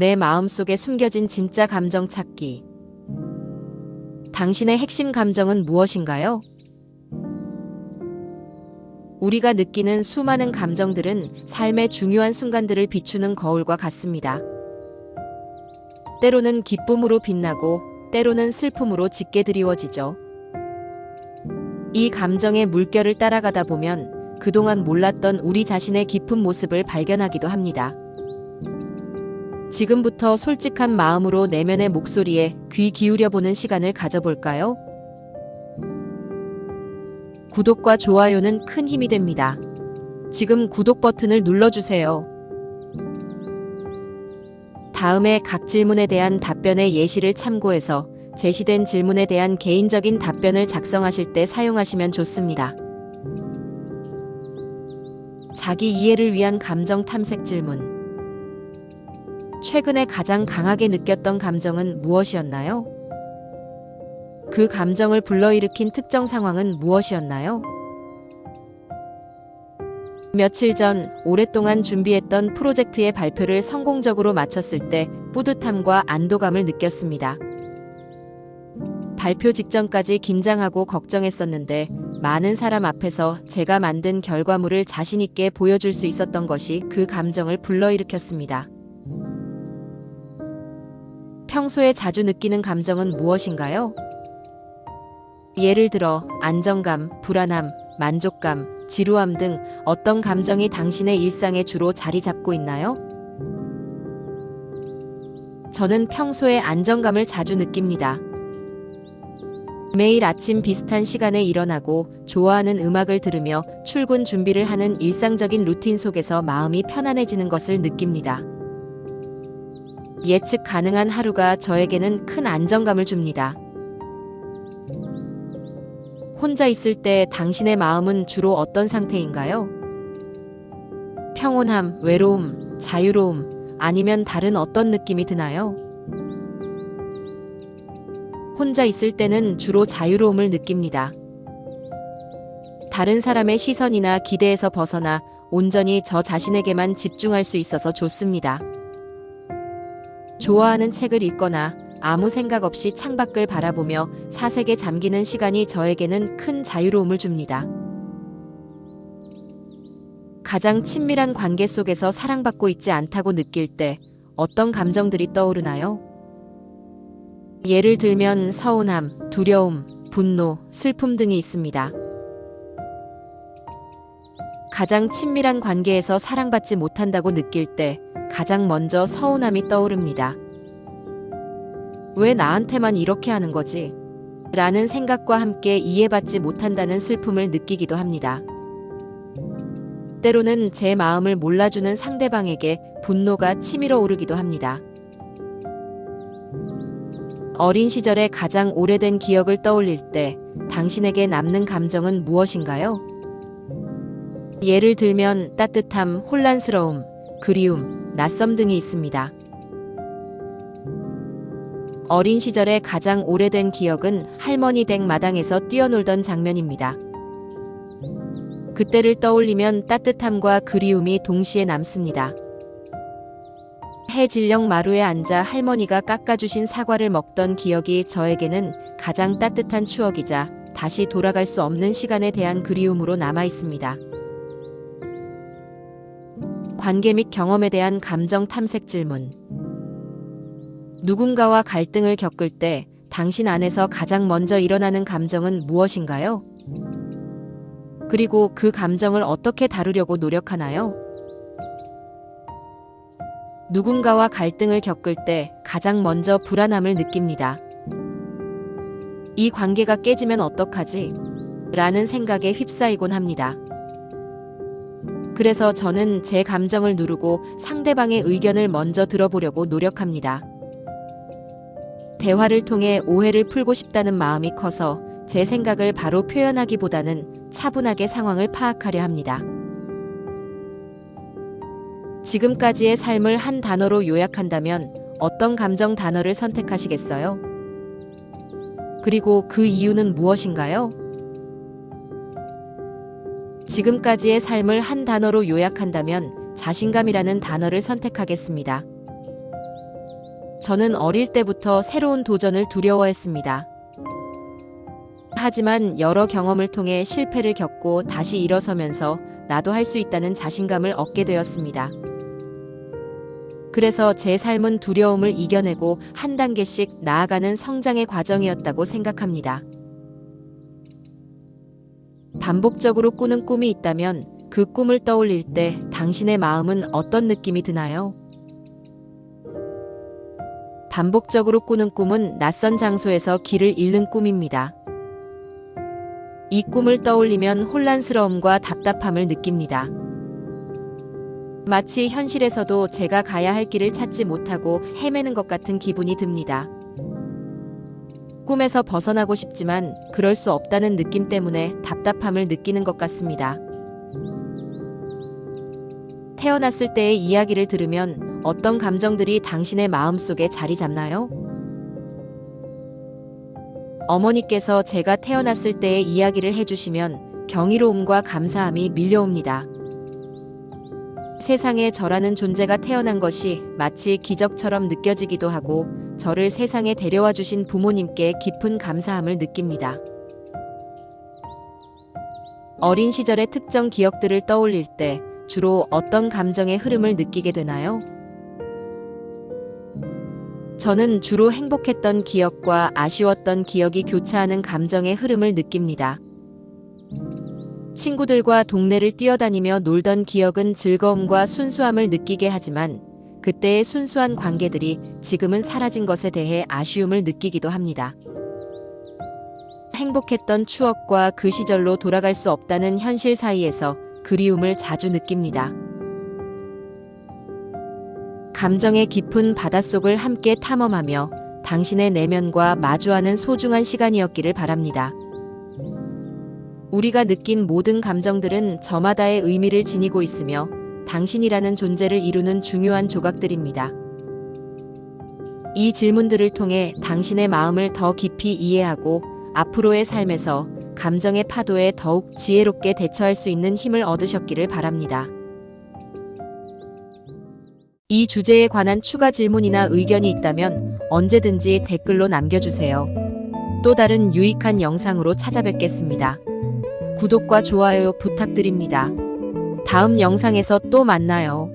내 마음속에 숨겨진 진짜 감정 찾기. 당신의 핵심 감정은 무엇인가요? 우리가 느끼는 수많은 감정들은 삶의 중요한 순간들을 비추는 거울과 같습니다. 때로는 기쁨으로 빛나고 때로는 슬픔으로 짙게 드리워지죠. 이 감정의 물결을 따라가다 보면 그동안 몰랐던 우리 자신의 깊은 모습을 발견하기도 합니다. 지금부터 솔직한 마음으로 내면의 목소리에 귀 기울여보는 시간을 가져볼까요? 구독과 좋아요는 큰 힘이 됩니다. 지금 구독 버튼을 눌러주세요. 다음에 각 질문에 대한 답변의 예시를 참고해서 제시된 질문에 대한 개인적인 답변을 작성하실 때 사용하시면 좋습니다. 자기 이해를 위한 감정 탐색 질문. 최근에 가장 강하게 느꼈던 감정은 무엇이었나요? 그 감정을 불러일으킨 특정 상황은 무엇이었나요? 며칠 전 오랫동안 준비했던 프로젝트의 발표를 성공적으로 마쳤을 때 뿌듯함과 안도감을 느꼈습니다. 발표 직전까지 긴장하고 걱정했었는데 많은 사람 앞에서 제가 만든 결과물을 자신 있게 보여줄 수 있었던 것이 그 감정을 불러일으켰습니다. 평소에 자주 느끼는 감정은 무엇인가요? 예를 들어 안정감, 불안함, 만족감, 지루함 등 어떤 감정이 당신의 일상에 주로 자리 잡고 있나요? 저는 평소에 안정감을 자주 느낍니다. 매일 아침 비슷한 시간에 일어나고 좋아하는 음악을 들으며 출근 준비를 하는 일상적인 루틴 속에서 마음이 편안해지는 것을 느낍니다. 예측 가능한 하루가 저에게는 큰 안정감을 줍니다. 혼자 있을 때 당신의 마음은 주로 어떤 상태인가요? 평온함, 외로움, 자유로움, 아니면 다른 어떤 느낌이 드나요? 혼자 있을 때는 주로 자유로움을 느낍니다. 다른 사람의 시선이나 기대에서 벗어나 온전히 저 자신에게만 집중할 수 있어서 좋습니다. 좋아하는 책을 읽거나 아무 생각 없이 창밖을 바라보며 사색에 잠기는 시간이 저에게는 큰 자유로움을 줍니다. 가장 친밀한 관계 속에서 사랑받고 있지 않다고 느낄 때 어떤 감정들이 떠오르나요? 예를 들면 서운함, 두려움, 분노, 슬픔 등이 있습니다. 가장 친밀한 관계에서 사랑받지 못한다고 느낄 때 가장 먼저 서운함이 떠오릅니다. 왜 나한테만 이렇게 하는 거지? 라는 생각과 함께 이해받지 못한다는 슬픔을 느끼기도 합니다. 때로는 제 마음을 몰라주는 상대방에게 분노가 치밀어 오르기도 합니다. 어린 시절의 가장 오래된 기억을 떠올릴 때 당신에게 남는 감정은 무엇인가요? 예를 들면 따뜻함, 혼란스러움, 그리움, 낯섦 등이 있습니다. 어린 시절의 가장 오래된 기억은 할머니 댁 마당에서 뛰어놀던 장면입니다. 그때를 떠올리면 따뜻함과 그리움이 동시에 남습니다. 해질녘 마루에 앉아 할머니가 깎아주신 사과를 먹던 기억이 저에게는 가장 따뜻한 추억이자 다시 돌아갈 수 없는 시간에 대한 그리움으로 남아 있습니다. 관계 및 경험에 대한 감정 탐색 질문. 누군가와 갈등을 겪을 때 당신 안에서 가장 먼저 일어나는 감정은 무엇인가요? 그리고 그 감정을 어떻게 다루려고 노력하나요? 누군가와 갈등을 겪을 때 가장 먼저 불안함을 느낍니다. 이 관계가 깨지면 어떡하지? 라는 생각에 휩싸이곤 합니다. 그래서 저는 제 감정을 누르고 상대방의 의견을 먼저 들어보려고 노력합니다. 대화를 통해 오해를 풀고 싶다는 마음이 커서 제 생각을 바로 표현하기보다는 차분하게 상황을 파악하려 합니다. 지금까지의 삶을 한 단어로 요약한다면 어떤 감정 단어를 선택하시겠어요? 그리고 그 이유는 무엇인가요? 지금까지의 삶을 한 단어로 요약한다면 자신감이라는 단어를 선택하겠습니다. 저는 어릴 때부터 새로운 도전을 두려워했습니다. 하지만 여러 경험을 통해 실패를 겪고 다시 일어서면서 나도 할 수 있다는 자신감을 얻게 되었습니다. 그래서 제 삶은 두려움을 이겨내고 한 단계씩 나아가는 성장의 과정이었다고 생각합니다. 반복적으로 꾸는 꿈이 있다면 그 꿈을 떠올릴 때 당신의 마음은 어떤 느낌이 드나요? 반복적으로 꾸는 꿈은 낯선 장소에서 길을 잃는 꿈입니다. 이 꿈을 떠올리면 혼란스러움과 답답함을 느낍니다. 마치 현실에서도 제가 가야 할 길을 찾지 못하고 헤매는 것 같은 기분이 듭니다. 꿈에서 벗어나고 싶지만 그럴 수 없다는 느낌 때문에 답답함을 느끼는 것 같습니다. 태어났을 때의 이야기를 들으면 어떤 감정들이 당신의 마음속에 자리 잡나요? 어머니께서 제가 태어났을 때의 이야기를 해주시면 경이로움과 감사함이 밀려옵니다. 세상에 저라는 존재가 태어난 것이 마치 기적처럼 느껴지기도 하고 저를 세상에 데려와 주신 부모님께 깊은 감사함을 느낍니다. 어린 시절의 특정 기억들을 떠올릴 때 주로 어떤 감정의 흐름을 느끼게 되나요? 저는 주로 행복했던 기억과 아쉬웠던 기억이 교차하는 감정의 흐름을 느낍니다. 친구들과 동네를 뛰어다니며 놀던 기억은 즐거움과 순수함을 느끼게 하지만 그때의 순수한 관계들이 지금은 사라진 것에 대해 아쉬움을 느끼기도 합니다. 행복했던 추억과 그 시절로 돌아갈 수 없다는 현실 사이에서 그리움을 자주 느낍니다. 감정의 깊은 바닷속을 함께 탐험하며 당신의 내면과 마주하는 소중한 시간이었기를 바랍니다. 우리가 느낀 모든 감정들은 저마다의 의미를 지니고 있으며 당신이라는 존재를 이루는 중요한 조각들입니다. 이 질문들을 통해 당신의 마음을 더 깊이 이해하고 앞으로의 삶에서 감정의 파도에 더욱 지혜롭게 대처할 수 있는 힘을 얻으셨기를 바랍니다. 이 주제에 관한 추가 질문이나 의견이 있다면 언제든지 댓글로 남겨주세요. 또 다른 유익한 영상으로 찾아뵙겠습니다. 구독과 좋아요 부탁드립니다. 다음 영상에서 또 만나요.